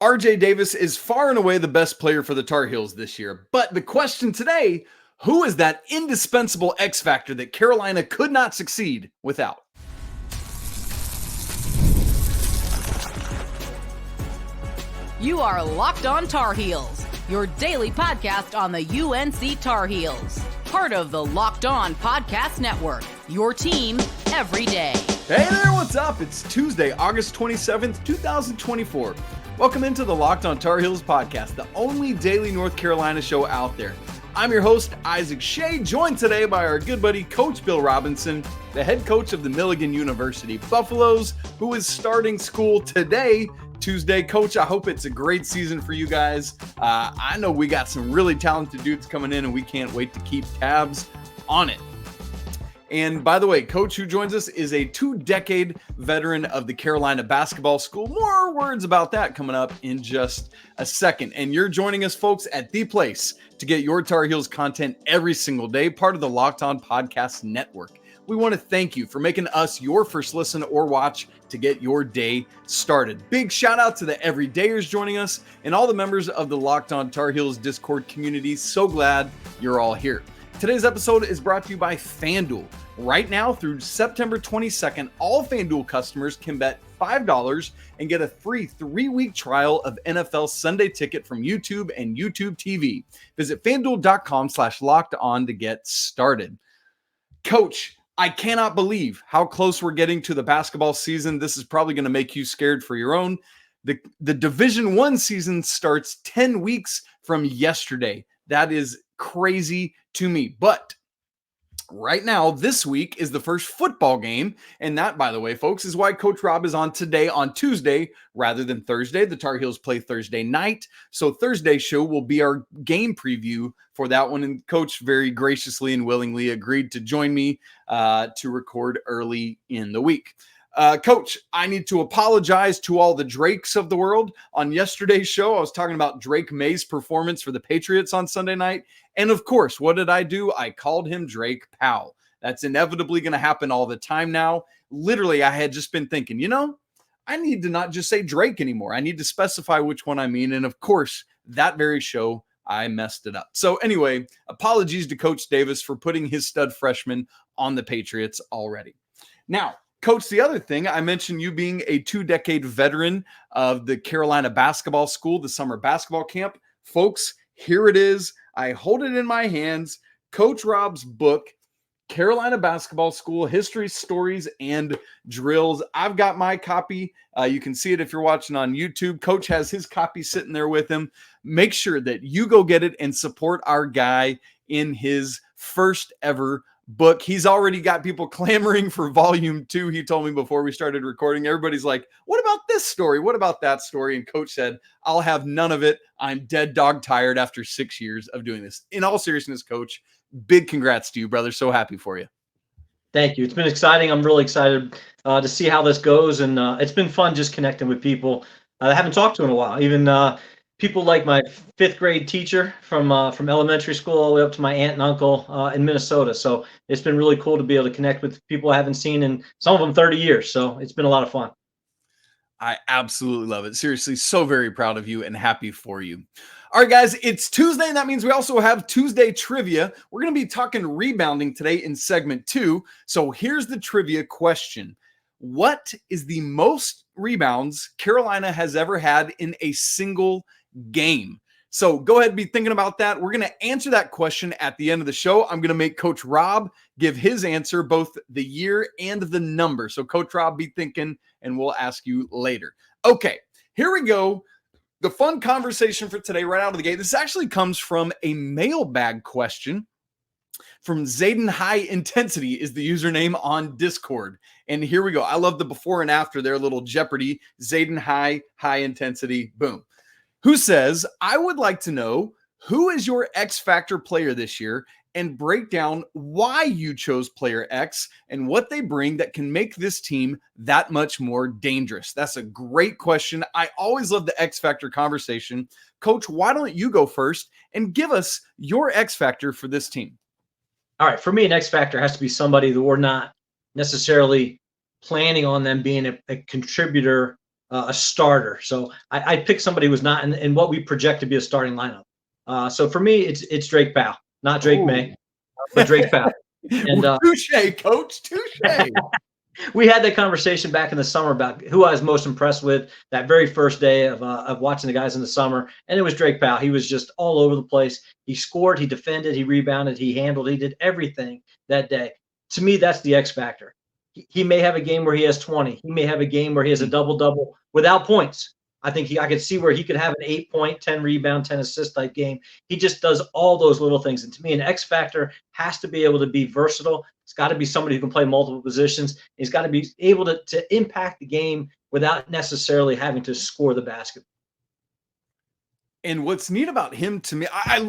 RJ Davis is far and away the best player for the Tar Heels this year. But the question today, who is that indispensable X factor that Carolina could not succeed without? You are Locked On Tar Heels, your daily podcast on the UNC Tar Heels. Part of the Locked On Podcast Network, your team every day. Hey there, what's up? It's Tuesday, August 27th, 2024. Welcome into the Locked On Tar Heels podcast, the only daily North Carolina show out there. I'm your host, Isaac Schade, joined today by our good buddy, Coach Bill Robinson, the head coach of the Milligan University Buffaloes, who is starting school today, Tuesday. Coach, I hope it's a great season for you guys. I know we got some really talented dudes coming in, and we can't wait to keep tabs on it. And by the way, Coach who joins us is a 2-decade veteran of the Carolina basketball school. More words about that coming up in just a second. And you're joining us, folks, at the place to get your Tar Heels content every single day, part of the Locked On Podcast Network. We want to thank you for making us your first listen or watch to get your day started. Big shout out to the everydayers joining us and all the members of the Locked On Tar Heels Discord community. So glad you're all here. Today's episode is brought to you by FanDuel. Right now through September 22nd, all FanDuel customers can bet $5 and get a free 3-week trial of NFL Sunday Ticket from YouTube and YouTube TV. Visit FanDuel.com/lockedon to get started. Coach, I cannot believe how close we're getting to the basketball season. This is probably going to make you scared for your own. The Division I season starts 10 weeks from yesterday. That is crazy to me. But right now, this week is the first football game. And that, by the way, folks, is why Coach Rob is on today on Tuesday rather than Thursday. The Tar Heels play Thursday night. So Thursday's show will be our game preview for that one. And Coach very graciously and willingly agreed to join me to record early in the week. Coach, I need to apologize to all the Drakes of the world. On yesterday's show, I was talking about Drake May's performance for the Patriots on Sunday night. And of course, what did I do? I called him Drake Powell. That's inevitably going to happen all the time now. Literally, I had just been thinking, I need to not just say Drake anymore. I need to specify which one I mean. And of course, that very show, I messed it up. So anyway, apologies to Coach Davis for putting his stud freshman on the Patriots already. Now, Coach, the other thing, I mentioned you being a 2-decade veteran of the Carolina basketball school, the summer basketball camp. Folks, here it is. I hold it in my hands. Coach Rob's book, Carolina Basketball School, History, Stories, and Drills. I've got my copy. You can see it if you're watching on YouTube. Coach has his copy sitting there with him. Make sure that you go get it and support our guy in his first ever book. He's already got people clamoring for volume 2. He told me before we started recording. Everybody's like, what about this story? What about that story? And Coach said, I'll have none of it. I'm dead dog tired after 6 years of doing this. In all seriousness, Coach, big congrats to you, brother. So happy for you. Thank you. It's been exciting. I'm really excited to see how this goes. And it's been fun just connecting with people I haven't talked to in a while. Even people like my 5th grade teacher from elementary school all the way up to my aunt and uncle in Minnesota. So it's been really cool to be able to connect with people I haven't seen in some of them 30 years. So it's been a lot of fun. I absolutely love it. Seriously, so very proud of you and happy for you. All right, guys, it's Tuesday, and that means we also have Tuesday trivia. We're going to be talking rebounding today in segment 2. So here's the trivia question. What is the most rebounds Carolina has ever had in a single game? So go ahead and be thinking about that. We're going to answer that question at the end of the show. I'm going to make Coach Rob give his answer, both the year and the number. So Coach Rob, be thinking, and we'll ask you later. Okay, here we go. The fun conversation for today right out of the gate. This actually comes from a mailbag question from Zayden High Intensity is the username on Discord. And here we go. I love the before and after their little Jeopardy. Zayden High Intensity. Boom. Who says, I would like to know who is your X Factor player this year and break down why you chose player X and what they bring that can make this team that much more dangerous. That's a great question. I always love the X Factor conversation. Coach, why don't you go first and give us your X Factor for this team? All right. For me, an X Factor has to be somebody that we're not necessarily planning on them being a contributor a starter. So I picked somebody who's not in what we project to be a starting lineup. So for me, it's Drake Powell, not Drake May, but Drake Powell. And touche, coach, touche. We had that conversation back in the summer about who I was most impressed with that very first day of watching the guys in the summer, and it was Drake Powell. He was just all over the place. He scored, he defended, he rebounded, he handled, he did everything that day. To me, that's the X factor. He may have a game where he has 20. He may have a game where he has a double-double without points. I think I could see where he could have an 8-point, 10 rebound, 10 assist type game. He just does all those little things. And to me, an X factor has to be able to be versatile. It's got to be somebody who can play multiple positions. He's got to be able to impact the game without necessarily having to score the basketball. And what's neat about him to me,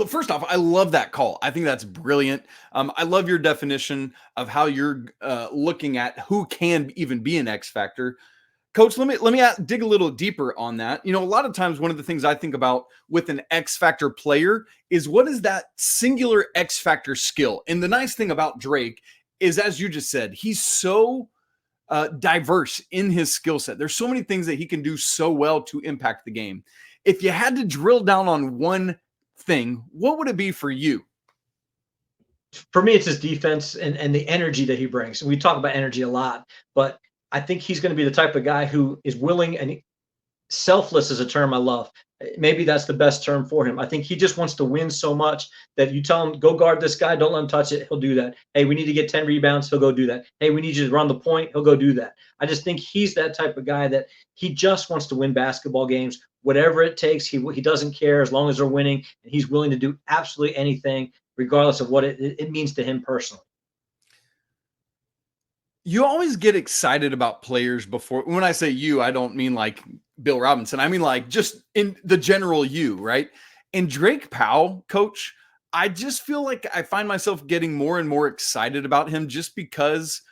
first off, I love that call. I think that's brilliant. I love your definition of how you're looking at who can even be an X factor. Coach, let me dig a little deeper on that. You know, a lot of times one of the things I think about with an X factor player is what is that singular X factor skill? And the nice thing about Drake is, as you just said, he's so diverse in his skill set. There's so many things that he can do so well to impact the game. If you had to drill down on one thing, what would it be for you? For me, it's his defense and the energy that he brings. And we talk about energy a lot, but I think he's going to be the type of guy who is willing, and selfless is a term I love. Maybe that's the best term for him. I think he just wants to win so much that you tell him, go guard this guy, don't let him touch it. He'll do that. Hey, we need to get 10 rebounds. He'll go do that. Hey, we need you to run the point. He'll go do that. I just think he's that type of guy that he just wants to win basketball games, whatever it takes. He doesn't care as long as they're winning, and he's willing to do absolutely anything, regardless of what it means to him personally. You always get excited about players before. When I say you, I don't mean like Bill Robinson. I mean like just in the general you, right? And Drake Powell, coach, I just feel like I find myself getting more and more excited about him just because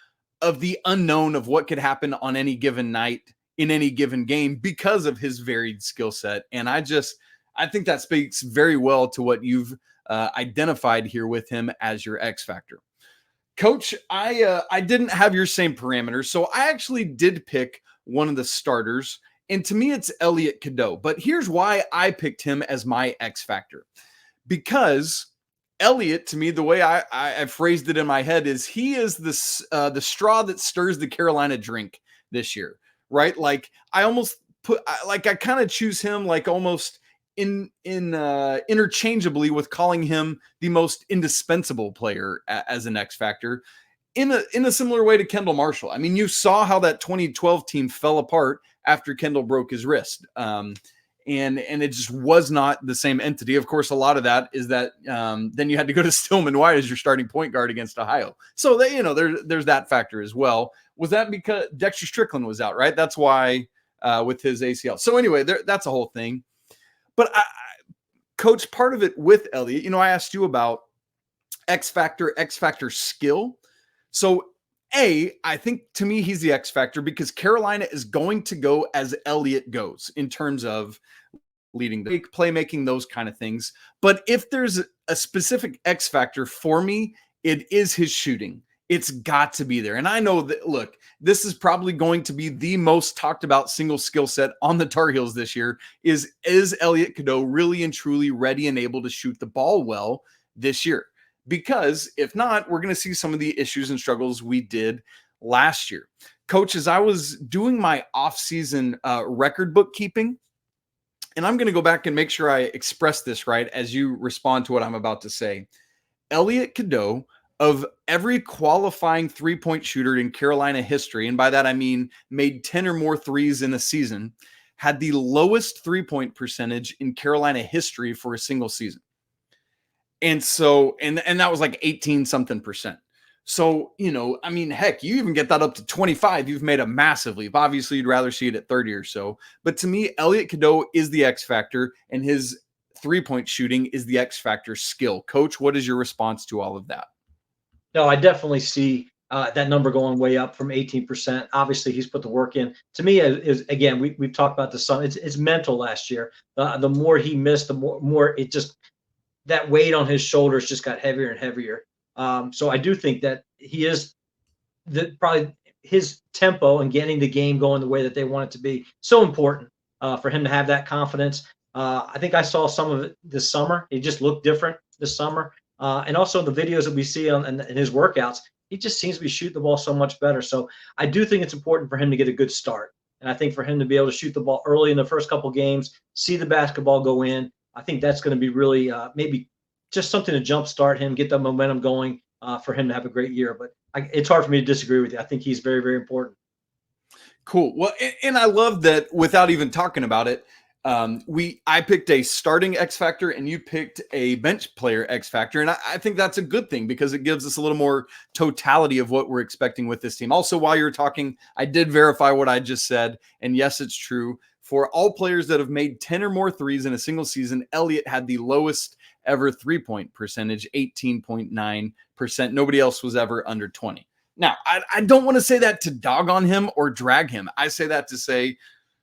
of the unknown of what could happen on any given night in any given game because of his varied skill set. And I think that speaks very well to what you've identified here with him as your X factor. Coach, I didn't have your same parameters, so I actually did pick one of the starters, and to me it's Elliot Cadeau. But here's why I picked him as my X factor. Because Elliot, to me, the way I phrased it in my head is he is the straw that stirs the Carolina drink this year, right? Like I kind of choose him like almost interchangeably with calling him the most indispensable player as an X factor in a similar way to Kendall Marshall. I mean, you saw how that 2012 team fell apart after Kendall broke his wrist. And it just was not the same entity. Of course, a lot of that is that then you had to go to Stillman White as your starting point guard against Ohio. So there's that factor as well. Was that because Dexter Strickland was out, right? That's why with his ACL. So anyway, that's a whole thing. But Coach, part of it with Elliot, I asked you about X factor skill. So I think to me, he's the X factor because Carolina is going to go as Elliot goes in terms of leading the playmaking, those kind of things. But if there's a specific X factor for me, it is his shooting. It's got to be there. And I know that, look, this is probably going to be the most talked about single skill set on the Tar Heels this year is Elliot Cadeau really and truly ready and able to shoot the ball well this year? Because if not, we're going to see some of the issues and struggles we did last year. Coach, as I was doing my off-season record bookkeeping, and I'm going to go back and make sure I express this right as you respond to what I'm about to say. Elliot Cadeau, of every qualifying three-point shooter in Carolina history, and by that I mean made 10 or more threes in a season, had the lowest three-point percentage in Carolina history for a single season. And so, and that was like 18-something%. So, heck, you even get that up to 25, you've made a massive leap. Obviously, you'd rather see it at 30 or so. But to me, Elliot Cadeau is the X factor, and his three-point shooting is the X factor skill. Coach, what is your response to all of that? No, I definitely see that number going way up from 18%. Obviously, he's put the work in. To me, is again, we've talked about the sun. It's mental last year. The more he missed, the more it just, that weight on his shoulders just got heavier and heavier. So I do think that he is probably his tempo and getting the game going the way that they want it to be. So important for him to have that confidence. I think I saw some of it this summer. It just looked different this summer. And also the videos that we see in his workouts, he just seems to be shooting the ball so much better. So I do think it's important for him to get a good start. And I think for him to be able to shoot the ball early in the first couple games, see the basketball go in, I think that's going to be really maybe just something to jumpstart him, get the momentum going for him to have a great year. But it's hard for me to disagree with you. I think he's very, very important. Cool. Well, and I love that without even talking about it, I picked a starting X factor and you picked a bench player X factor. And I think that's a good thing because it gives us a little more totality of what we're expecting with this team. Also, while you're talking, I did verify what I just said. And yes, it's true. For all players that have made 10 or more threes in a single season, Elliot had the lowest ever 3-point percentage, 18.9%. Nobody else was ever under 20. Now, I don't want to say that to dog on him or drag him. I say that to say,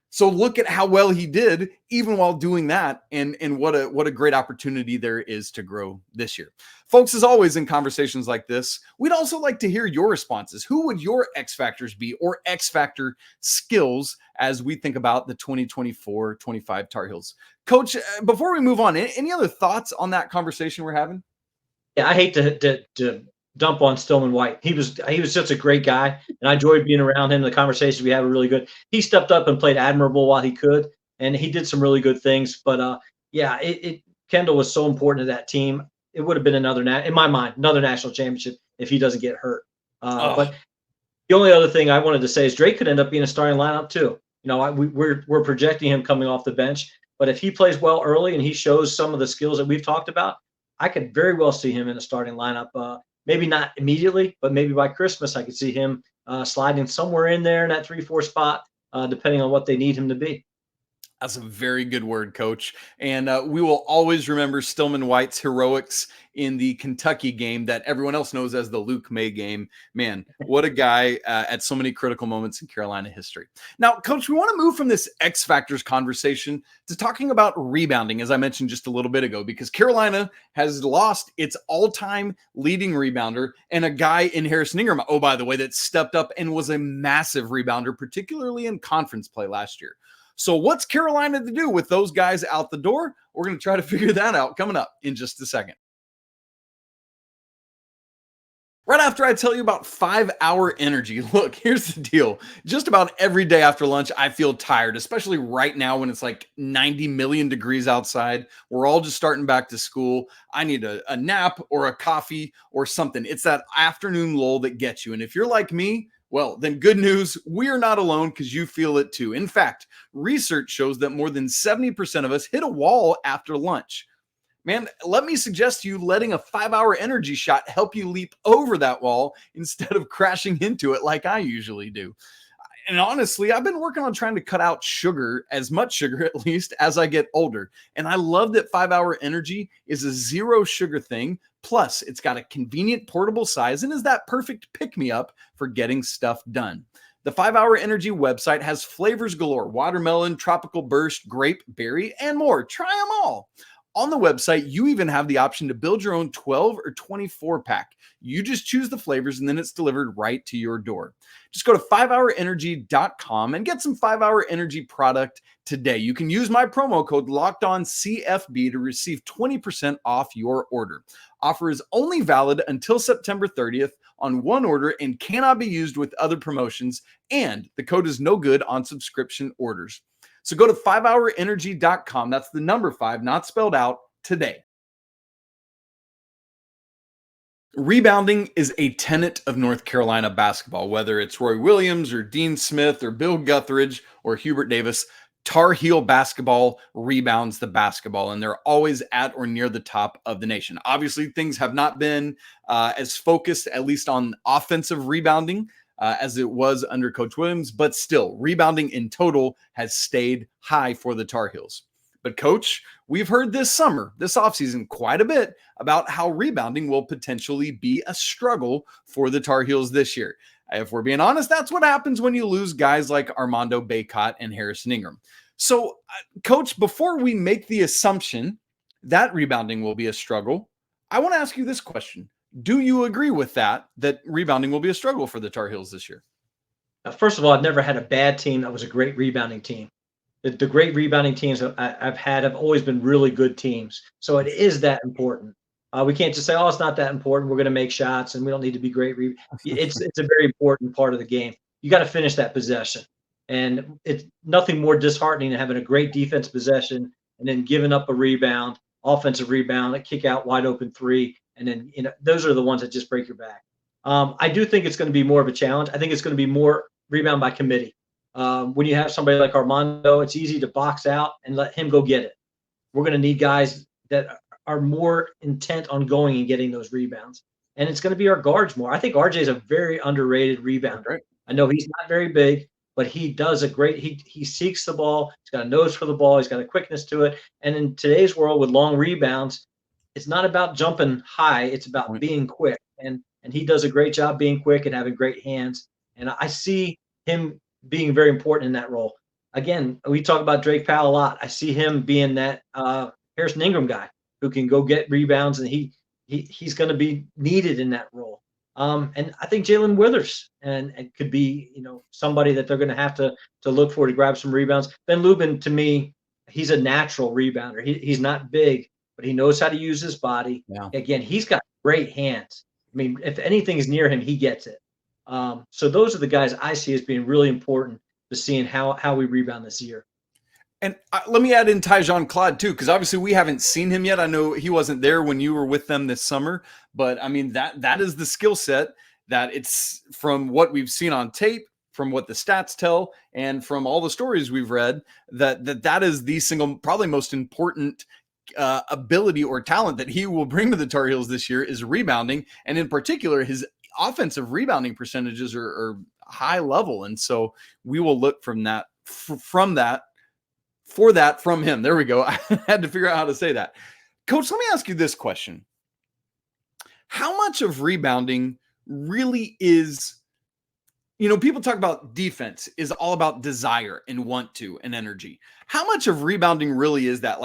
so look at how well he did even while doing that, and what a great opportunity there is to grow this year. Folks, as always in conversations like this, we'd also like to hear your responses. Who would your X factors be or X factor skills as we think about the 2024-25 Tar Heels? Coach, before we move on, any other thoughts on that conversation we're having? Yeah, I hate to dump on Stillman White. He was such a great guy, and I enjoyed being around him. The conversations we had were really good. He stepped up and played admirable while he could, and he did some really good things. But yeah, Kendall was so important to that team. It would have been in my mind, another national championship if he doesn't get hurt. But the only other thing I wanted to say is Drake could end up being a starting lineup too. You know, we're projecting him coming off the bench, but if he plays well early and he shows some of the skills that we've talked about, I could very well see him in a starting lineup. Maybe not immediately, but maybe by Christmas, I could see him sliding somewhere in there in that 3-4 spot, depending on what they need him to be. That's a very good word, Coach. And we will always remember Stillman White's heroics in the Kentucky game that everyone else knows as the Luke May game. Man, what a guy at so many critical moments in Carolina history. Now, Coach, we want to move from this X Factors conversation to talking about rebounding, as I mentioned just a little bit ago, because Carolina has lost its all-time leading rebounder and a guy in Harrison Ingram, oh, by the way, that stepped up and was a massive rebounder, particularly in conference play last year. So what's Carolina to do with those guys out the door? We're going to try to figure that out coming up in just a second. Right after I tell you about 5-hour energy. Look, here's the deal. Just about every day after lunch, I feel tired, especially right now when it's like 90 million degrees outside. We're all just starting back to school. I need a nap or a coffee or something. It's that afternoon lull that gets you. And if you're like me, well, then good news, we're not alone because you feel it too. In fact, research shows that more than 70% of us hit a wall after lunch. Man, let me suggest to you letting a 5-hour energy shot help you leap over that wall instead of crashing into it like I usually do. And honestly, I've been working on trying to cut out sugar, as much sugar at least, as I get older. And I love that 5-hour energy is a zero sugar thing. Plus, it's got a convenient portable size and is that perfect pick-me-up for getting stuff done. The 5-hour energy website has flavors galore: watermelon, tropical burst, grape, berry, and more. Try them all. On the website, you even have the option to build your own 12 or 24 pack. You just choose the flavors and then it's delivered right to your door. Just go to 5hourenergy.com and get some 5-hour energy product today. You can use my promo code LOCKEDONCFB to receive 20% off your order. Offer is only valid until September 30th on one order and cannot be used with other promotions. And the code is no good on subscription orders. So go to 5hourenergy.com. That's the number 5, not spelled out, today. Rebounding is a tenet of North Carolina basketball. Whether it's Roy Williams or Dean Smith or Bill Guthridge or Hubert Davis, Tar Heel basketball rebounds the basketball, and they're always at or near the top of the nation. Obviously, things have not been as focused, at least on offensive rebounding, as it was under Coach Williams, but still, rebounding in total has stayed high for the Tar Heels. But Coach, we've heard this summer, this offseason, quite a bit about how rebounding will potentially be a struggle for the Tar Heels this year. If we're being honest, that's what happens when you lose guys like Armando Bacot and Harrison Ingram. So, Coach, before we make the assumption that rebounding will be a struggle, I want to ask you this question. Do you agree with that rebounding will be a struggle for the Tar Heels this year? First of all, I've never had a bad team that was a great rebounding team. The great rebounding teams I've had have always been really good teams. So it is that important. We can't just say, oh, it's not that important. We're going to make shots and we don't need to be great. It's a very important part of the game. You got to finish that possession. And it's nothing more disheartening than having a great defense possession and then giving up a rebound, offensive rebound, a kick out, wide open three. And then, those are the ones that just break your back. I do think it's going to be more of a challenge. I think it's going to be more rebound by committee. When you have somebody like Armando, it's easy to box out and let him go get it. We're going to need guys that are more intent on going and getting those rebounds. And it's going to be our guards more. I think RJ is a very underrated rebounder. Right. I know he's not very big, but he does a great, he seeks the ball. He's got a nose for the ball. He's got a quickness to it. And in today's world with long rebounds, it's not about jumping high. It's about being quick. And he does a great job being quick and having great hands. And I see him being very important in that role. Again, we talk about Drake Powell a lot. I see him being that Harrison Ingram guy who can go get rebounds, and he's going to be needed in that role. And I think Jalen Withers and could be, somebody that they're going to have to look for to grab some rebounds. Ben Lubin, to me, he's a natural rebounder. He's not big, but he knows how to use his body. Yeah. Again, he's got great hands. I mean, if anything is near him, he gets it. So those are the guys I see as being really important to seeing how we rebound this year. And let me add in Tyjon Claude too, because obviously we haven't seen him yet. I know he wasn't there when you were with them this summer, but I mean that is the skill set that it's from what we've seen on tape, from what the stats tell, and from all the stories we've read, that is the single probably most important ability or talent that he will bring to the Tar Heels this year is rebounding, and in particular his offensive rebounding percentages are high level, and so we will look from him. There we go. I had to figure out how to say that. Coach, let me ask you this question. How much of rebounding really is, people talk about defense is all about desire and want to and energy. How much of rebounding really is that?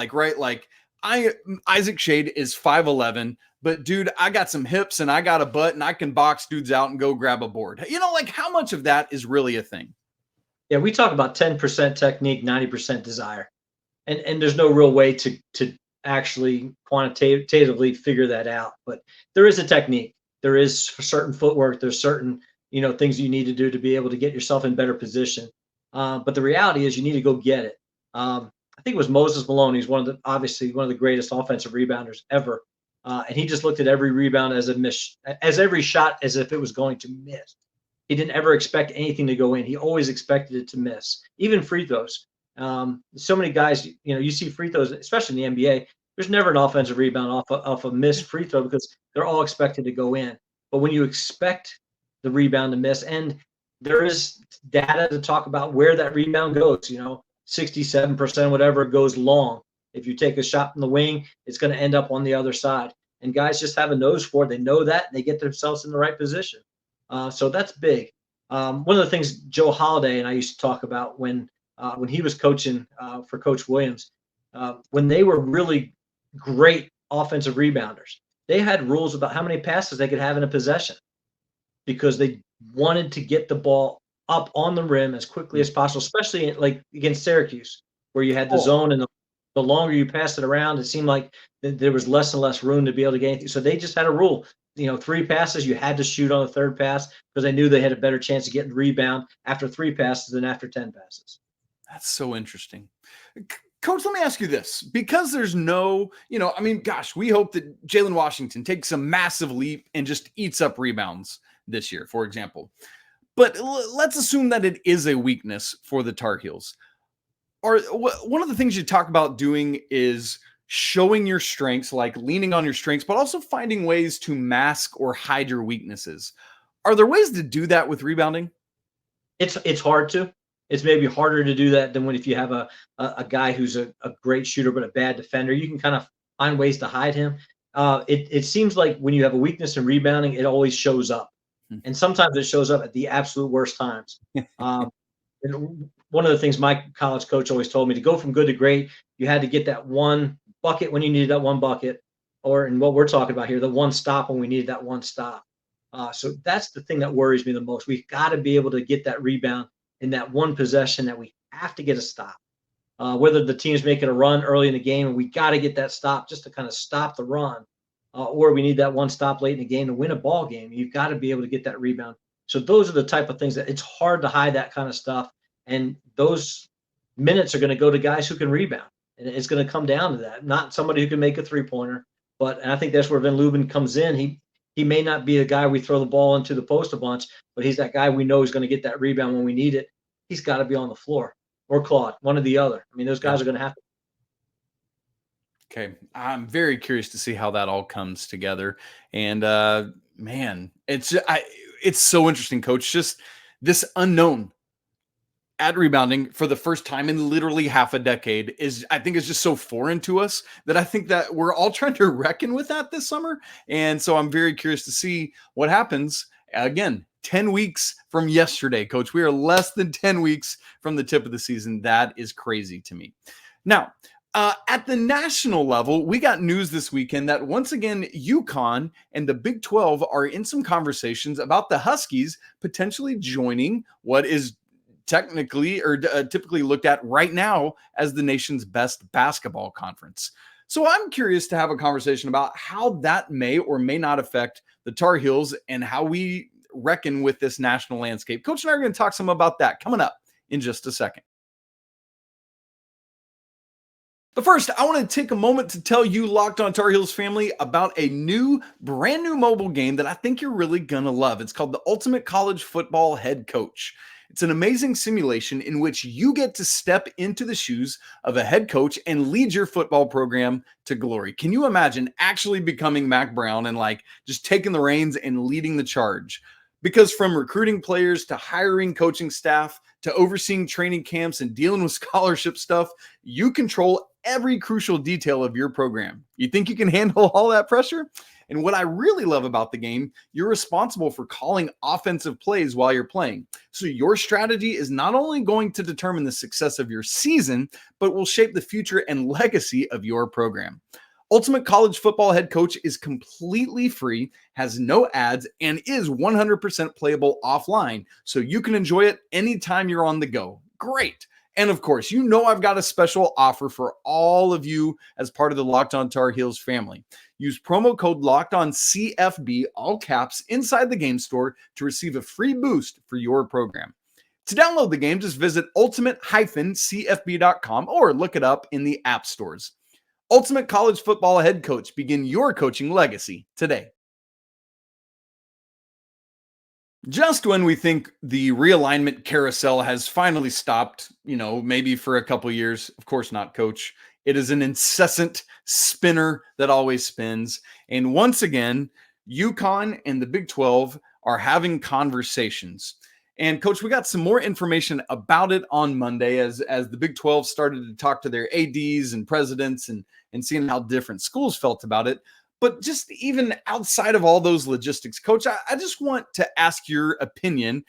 Isaac Schade is 5'11", but dude, I got some hips and I got a butt and I can box dudes out and go grab a board. How much of that is really a thing? Yeah, we talk about 10% technique, 90% desire. And there's no real way to actually quantitatively figure that out. But there is a technique. There is certain footwork. There's certain, things you need to do to be able to get yourself in better position. But the reality is you need to go get it. I think it was Moses Malone. He's obviously one of the greatest offensive rebounders ever. And he just looked at every rebound as a miss, as every shot as if it was going to miss. He didn't ever expect anything to go in. He always expected it to miss, even free throws. So many guys, you see free throws, especially in the NBA, there's never an offensive rebound off a missed free throw because they're all expected to go in. But when you expect the rebound to miss, and there is data to talk about where that rebound goes, 67%, whatever, goes long. If you take a shot from the wing, it's going to end up on the other side. And guys just have a nose for it. They know that, and they get themselves in the right position. So that's big. One of the things Joe Holiday and I used to talk about when he was coaching for Coach Williams, when they were really great offensive rebounders, they had rules about how many passes they could have in a possession because they wanted to get the ball up on the rim as quickly as possible, especially against Syracuse, where you had the zone, and the longer you passed it around, it seemed like there was less and less room to be able to get anything. So they just had a rule. 3 passes, you had to shoot on the third pass because they knew they had a better chance of getting the rebound after 3 passes than after 10 passes. That's so interesting. Coach, let me ask you this. Because there's no, we hope that Jalen Washington takes a massive leap and just eats up rebounds this year, for example. But let's assume that it is a weakness for the Tar Heels. One of the things you talk about doing is showing your strengths, like leaning on your strengths, but also finding ways to mask or hide your weaknesses. Are there ways to do that with rebounding? It's hard to. It's maybe harder to do that than if you have a guy who's a great shooter but a bad defender. You can kind of find ways to hide him. It seems like when you have a weakness in rebounding, it always shows up. And sometimes it shows up at the absolute worst times. And one of the things my college coach always told me, to go from good to great, you had to get that one bucket when you needed that one bucket, or in what we're talking about here, the one stop when we needed that one stop. So that's the thing that worries me the most. We've got to be able to get that rebound in that one possession that we have to get a stop. Whether the team's making a run early in the game and we got to get that stop just to kind of stop the run, or we need that one stop late in the game to win a ball game, you've got to be able to get that rebound. So those are the type of things that it's hard to hide that kind of stuff. And those minutes are going to go to guys who can rebound. And it's going to come down to that, not somebody who can make a three-pointer. And I think that's where Van Leuven comes in. He may not be a guy we throw the ball into the post a bunch, but he's that guy we know is going to get that rebound when we need it. He's got to be on the floor, or Claude, one or the other. I mean, those guys are going to have to. Okay. I'm very curious to see how that all comes together. And man, it's so interesting, Coach. Just this unknown at rebounding for the first time in literally half a decade I think is just so foreign to us that I think that we're all trying to reckon with that this summer. And so I'm very curious to see what happens. Again, 10 weeks from yesterday, Coach. We are less than 10 weeks from the tip of the season. That is crazy to me. Now, at the national level, we got news this weekend that once again, UConn and the Big 12 are in some conversations about the Huskies potentially joining what is technically or typically looked at right now as the nation's best basketball conference. So I'm curious to have a conversation about how that may or may not affect the Tar Heels and how we reckon with this national landscape. Coach and I are going to talk some about that coming up in just a second. But first, I want to take a moment to tell you, Locked On Tar Heels family, about a brand new mobile game that I think you're really going to love. It's called the Ultimate College Football Head Coach. It's an amazing simulation in which you get to step into the shoes of a head coach and lead your football program to glory. Can you imagine actually becoming Mac Brown and just taking the reins and leading the charge? Because from recruiting players to hiring coaching staff to overseeing training camps and dealing with scholarship stuff, you control every crucial detail of your program. You think you can handle all that pressure? And what I really love about the game, you're responsible for calling offensive plays while you're playing. So your strategy is not only going to determine the success of your season, but will shape the future and legacy of your program. Ultimate College Football Head Coach is completely free, has no ads, and is 100% playable offline, so you can enjoy it anytime you're on the go. Great. And of course, you know I've got a special offer for all of you as part of the Locked On Tar Heels family. Use promo code LOCKEDONCFB, all caps, inside the game store to receive a free boost for your program. To download the game, just visit ultimate-cfb.com or look it up in the app stores. Ultimate College Football Head Coach. Begin your coaching legacy today. Just when we think the realignment carousel has finally stopped, maybe for a couple years, of course not, Coach. It is an incessant spinner that always spins. And once again, UConn and the Big 12 are having conversations. And Coach, we got some more information about it on Monday as the Big 12 started to talk to their ADs and presidents and seeing how different schools felt about it. But just even outside of all those logistics, Coach, I just want to ask your opinion.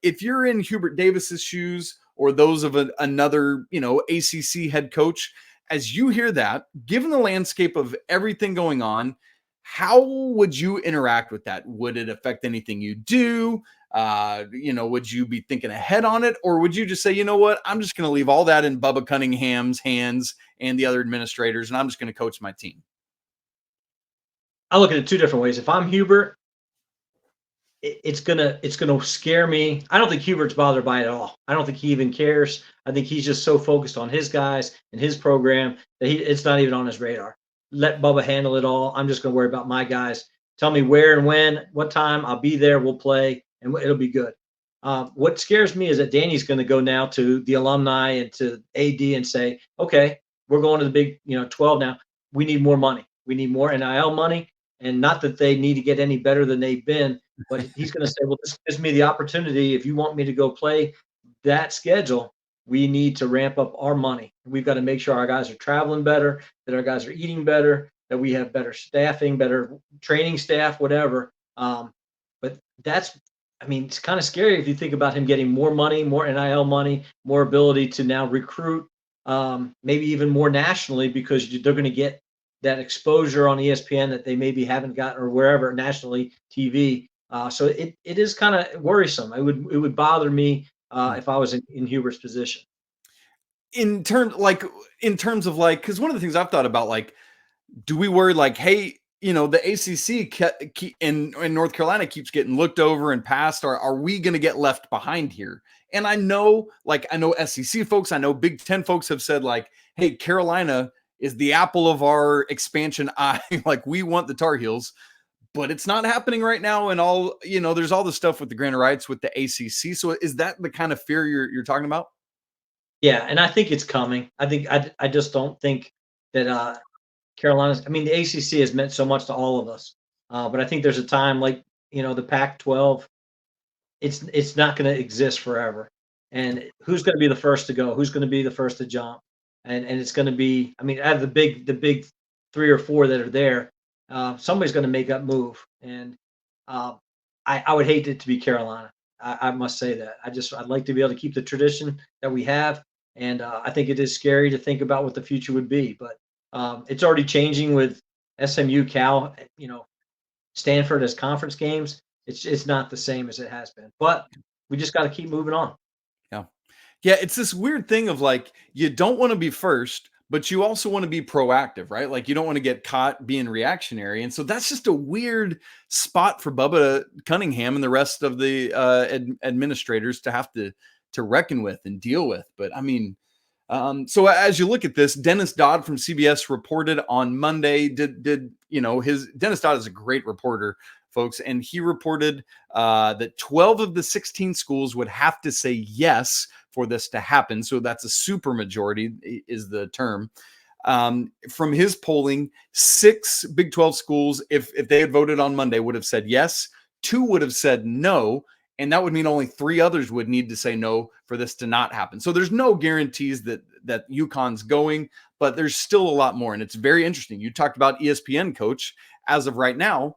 If you're in Hubert Davis's shoes or those of another, ACC head coach, as you hear that, given the landscape of everything going on, how would you interact with that? Would it affect anything you do? Would you be thinking ahead on it? Or would you just say, you know what, I'm just going to leave all that in Bubba Cunningham's hands and the other administrators, and I'm just going to coach my team? I look at it two different ways. If I'm Hubert, it's gonna scare me. I don't think Hubert's bothered by it at all. I don't think he even cares. I think he's just so focused on his guys and his program that it's not even on his radar. Let Bubba handle it all. I'm just gonna worry about my guys. Tell me where and when, what time, I'll be there. We'll play, and it'll be good. What scares me is that Danny's going to go now to the alumni and to AD and say, okay, we're going to the Big 12 now. We need more money. We need more NIL money. And not that they need to get any better than they've been, but he's going to say, well, this gives me the opportunity. If you want me to go play that schedule, we need to ramp up our money. We've got to make sure our guys are traveling better, that our guys are eating better, that we have better staffing, better training staff, whatever. But it's kind of scary if you think about him getting more money, more NIL money, more ability to now recruit, maybe even more nationally, because they're going to get that exposure on ESPN that they maybe haven't gotten, or wherever nationally TV. So it is kind of worrisome. It would bother me if I was in Hubert's position. In terms of like, because one of the things I've thought about, like, do we worry like, hey, the ACC in North Carolina keeps getting looked over and passed. Are we going to get left behind here? And I know SEC folks, I know Big Ten folks have said like, hey, Carolina is the apple of our expansion eye. Like, we want the Tar Heels, but it's not happening right now. And there's all the stuff with the grant of rights with the ACC. So is that the kind of fear you're talking about? Yeah, and I think it's coming. I just don't think that Carolina's. I mean, the ACC has meant so much to all of us, but I think there's a time like the Pac-12. It's not going to exist forever. And who's going to be the first to go? Who's going to be the first to jump? And it's going to be. I mean, out of the big 3 or 4 that are there, somebody's going to make that move. And I would hate it to be Carolina. I must say that. I'd like to be able to keep the tradition that we have. And I think it is scary to think about what the future would be, but it's already changing with SMU, Cal, Stanford as conference games. It's not the same as it has been, but we just got to keep moving on. Yeah. It's this weird thing of like, you don't want to be first, but you also want to be proactive, right? Like, you don't want to get caught being reactionary. And so that's just a weird spot for Bubba Cunningham and the rest of the administrators to have to reckon with and deal with. But I mean, so as you look at this, Dennis Dodd from CBS reported on Monday, Dennis Dodd is a great reporter, folks. And he reported that 12 of the 16 schools would have to say yes for this to happen. So that's a super majority is the term. From his polling, 6 Big 12 schools, if they had voted on Monday, would have said yes. 2 would have said no. And that would mean only 3 others would need to say no for this to not happen. So there's no guarantees that UConn's going, but there's still a lot more. And it's very interesting. You talked about ESPN, Coach. As of right now,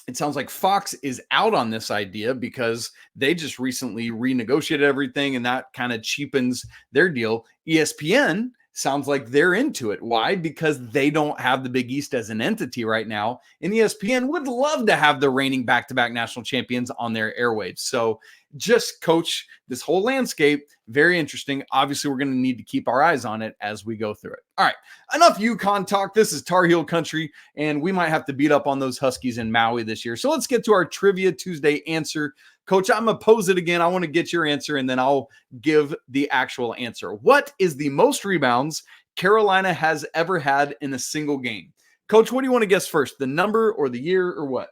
it sounds like Fox is out on this idea because they just recently renegotiated everything, and that kind of cheapens their deal. ESPN sounds like they're into it. Why? Because they don't have the Big East as an entity right now. And ESPN would love to have the reigning back-to-back national champions on their airwaves. So just, Coach, this whole landscape, very interesting. Obviously, we're going to need to keep our eyes on it as we go through it. All right, enough UConn talk. This is Tar Heel country, and we might have to beat up on those Huskies in Maui this year. So let's get to our Trivia Tuesday answer. Coach, I'm going to pose it again. I want to get your answer, and then I'll give the actual answer. What is the most rebounds Carolina has ever had in a single game? Coach, what do you want to guess first, the number or the year or what?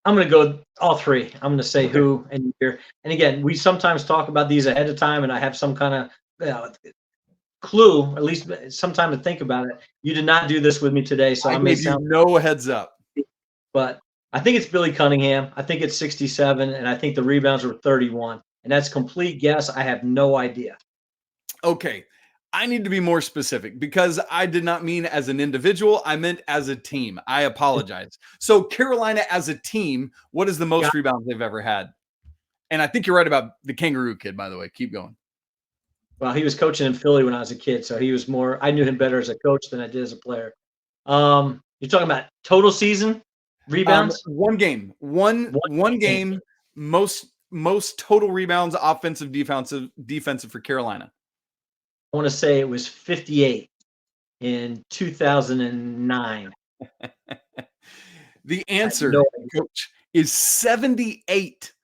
I'm going to go all 3. I'm going to say who and year. And again, we sometimes talk about these ahead of time, and I have some kind of clue, at least some time to think about it. You did not do this with me today, so I gave you no heads up. But I think it's Billy Cunningham. I think it's 67, and I think the rebounds were 31. And that's complete guess. I have no idea. Okay. I need to be more specific because I did not mean as an individual. I meant as a team. I apologize. So Carolina as a team, what is the most rebounds they've ever had? And I think you're right about the Kangaroo Kid, by the way. Keep going. Well, he was coaching in Philly when I was a kid, so he was more – I knew him better as a coach than I did as a player. You're talking about total season rebounds? One game. One game, most total rebounds, offensive, defensive for Carolina. I want to say it was 58 in 2009. The answer, Coach, is 78.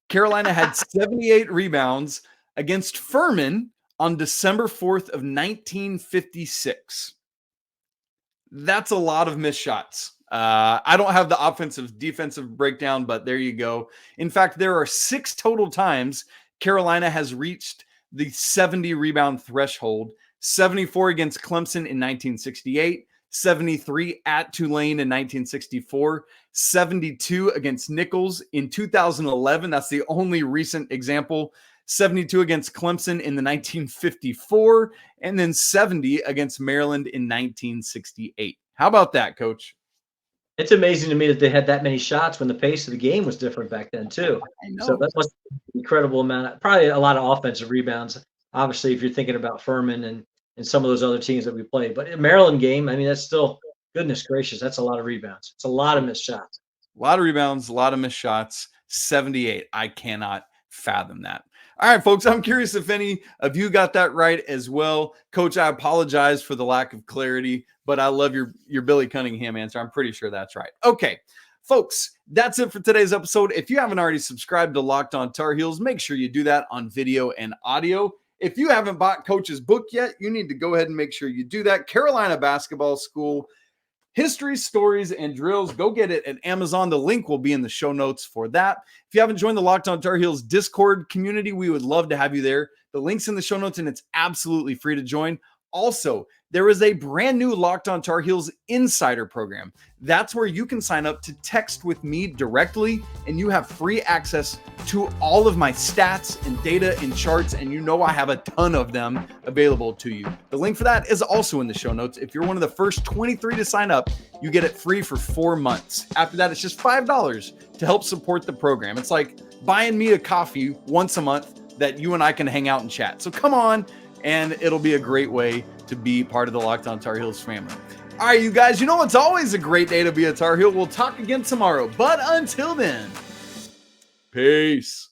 Carolina had 78 rebounds against Furman on December 4th of 1956. That's a lot of missed shots. I don't have the offensive defensive breakdown, but there you go. In fact, there are 6 total times Carolina has reached the 70 rebound threshold: 74 against Clemson in 1968, 73 at Tulane in 1964, 72 against Nichols in 2011. That's the only recent example. 72 against Clemson in the 1954, and then 70 against Maryland in 1968. How about that, Coach? It's amazing to me that they had that many shots when the pace of the game was different back then, too. So that must be an incredible amount. Probably a lot of offensive rebounds, obviously, if you're thinking about Furman and some of those other teams that we played. But in Maryland game, I mean, that's still, goodness gracious, that's a lot of rebounds. It's a lot of missed shots. A lot of rebounds, a lot of missed shots. 78. I cannot fathom that. All right, folks, I'm curious if any of you got that right as well. Coach, I apologize for the lack of clarity, but I love your Billy Cunningham answer. I'm pretty sure that's right. Okay, folks, that's it for today's episode. If you haven't already subscribed to Locked On Tar Heels, make sure you do that on video and audio. If you haven't bought Coach's book yet, you need to go ahead and make sure you do that. Carolina Basketball School, History, Stories, and Drills. Go get it at Amazon. The link will be in the show notes for that. If you haven't joined the Locked On Tar Heels Discord community, we would love to have you there. The link's in the show notes, and it's absolutely free to join. Also, there is a brand new Locked On Tar Heels Insider program. That's where you can sign up to text with me directly, and you have free access to all of my stats and data and charts, and you know I have a ton of them available to you. The link for that is also in the show notes. If you're one of the first 23 to sign up, you get it free for 4 months. After that, it's just $5 to help support the program. It's like buying me a coffee once a month that you and I can hang out and chat. So come on, and it'll be a great way to be part of the Locked On Tar Heels family. All right, you guys, you know it's always a great day to be a Tar Heel. We'll talk again tomorrow. But until then, peace.